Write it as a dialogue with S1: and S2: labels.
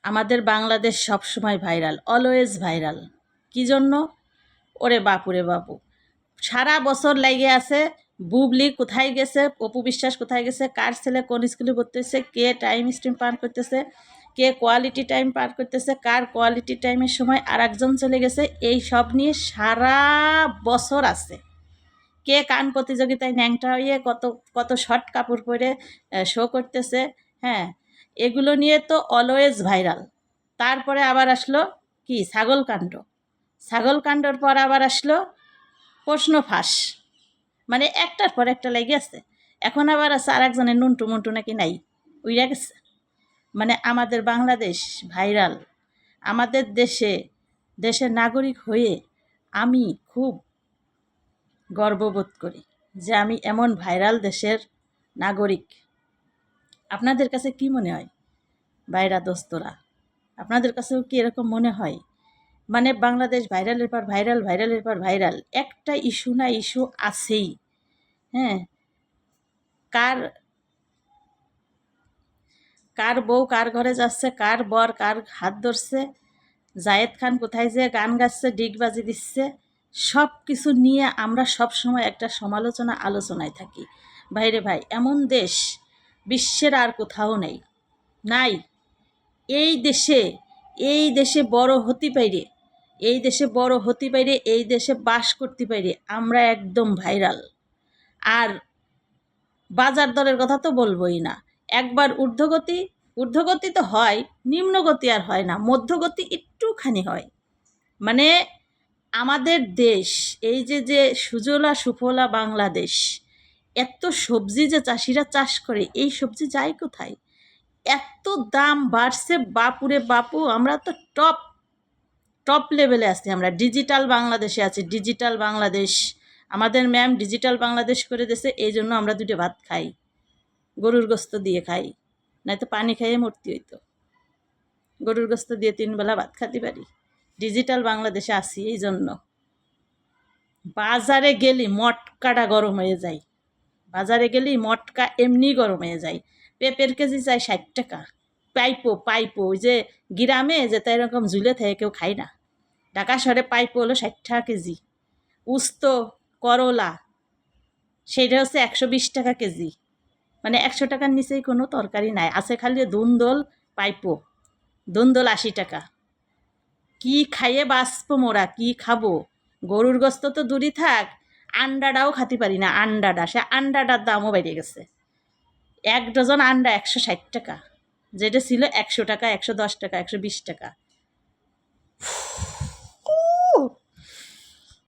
S1: আমাদের বাংলাদেশ সবসময় viral, always viral. কি জন্য? ওরে বাপুরে বাপু, সারা বছর লাগে আছে বুবলি কোথায় গেছে, অপু বিশ্বাস কোথায় গেছে, কার ছেলে কোন স্কুলে পড়তেছে, কে টাইম স্ট্রিম পার করতেছে, কে কোয়ালিটি টাইম পার করতেছে, কার কোয়ালিটি টাইমের সময় আর একজন চলে গেছে, এই সব নিয়ে সারা বছর আছে। কে কান প্রতিযোগিতায় ন্যাংটা হয়ে কত কত শর্ট কাপড় পরে শো করতেছে। হ্যাঁ, এগুলো নিয়ে তো অলওয়েজ ভাইরাল। তারপরে আবার আসলো কি ছাগলকাণ্ড, ছাগলকাণ্ডর পর আবার আসলো প্রশ্ন ফাঁস, মানে একটার পর একটা লেগে আছে। এখন আবার আছে আর একজনের নুন্টু মুন্টু নাকি নাই, উইরা গেছে। মানে আমাদের বাংলাদেশ ভাইরাল। আমাদের দেশের নাগরিক হয়ে আমি খুব গর্ববোধ করি যে আমি এমন ভাইরাল দেশের নাগরিক। আপনাদের কাছে কি মনে হয় ভাইরা দোস্তরা? আপনাদের কাছেও কি এরকম মনে হয়? মানে বাংলাদেশ ভাইরালের পর ভাইরাল, ভাইরালের পর ভাইরাল, একটা ইস্যু না ইস্যু আছেই। হ্যাঁ, কার কার বউ কার ঘরে যাচ্ছে, কার বর কার হাত ধরছে, জায়েদ খান কোথায় যে গান গাচ্ছে, ডিগবাজি দিচ্ছে, সব কিছু নিয়ে আমরা সব সময় একটা সমালোচনা আলোচনায় থাকি। ভাইরে ভাই, এমন দেশ বিশ্বের আর কোথাও নেই, নাই। এই দেশে এই দেশে বড় হতে পাইরে, এই দেশে বড় হতে পাইরে, এই দেশে বাস করতে পাইরে আমরা একদম ভাইরাল। আর বাজার দরের কথা তো বলবোই না। একবার ঊর্ধ্বগতি, ঊর্ধ্বগতি তো হয়, নিম্নগতি আর হয় না, মধ্যগতি একটুখানি হয়। মানে আমাদের দেশ, এই যে সুজলা সুফলা বাংলাদেশ, এত সবজি যে চাষিরা চাষ করে, এই সবজি যায় কোথায়? এত দাম বাড়ছে বাপুরে বাপু, আমরা তো টপ টপ লেভেলে আছি, আমরা ডিজিটাল বাংলাদেশে আছি, ডিজিটাল বাংলাদেশ। আমাদের ম্যাম ডিজিটাল বাংলাদেশ করে দিয়েছে, এই জন্য আমরা দুটো ভাত খাই, গরুর গোস্ত দিয়ে খাই, নয়তো পানি খাইয়ে মরতে হইতো। গরুর গোস্ত দিয়ে 3 বেলা ভাত খাতে পারি, ডিজিটাল বাংলাদেশে আছি এই জন্য। বাজারে গেলে মটকাটা গরম হয়ে যায়, বাজারে গেলেই মটকা এমনি গরম হয়ে যায়। পেঁপের কেজি চাই 60 টাকা, পাইপো পাইপো, ওই যে গ্রামে যে তাই এরকম ঝুলে থেকে কেউ খায় না, ঢাকা শহরে পাইপো হলো 60 টাকা কেজি। উস্ত, করলা, সেটা হচ্ছে 120 টাকা কেজি। মানে 100 টাকার নিচেই কোনো তরকারি নাই, আছে খালি ধুন্দল পাইপো, ধুন্দল 80 টাকা। কি খাইয়ে বাঁচবো মোরা, কি খাবো? গরুর গোস্ত তো দূরই থাক, আন্ডাটাও খাতে পারি না, আন্ডাটা, সে আন্ডাটার দামও বেড়ে গেছে। 1 ডজন আন্ডা 160 টাকা, যেটা ছিল 100 টাকা, 110 টাকা, 120 টাকা।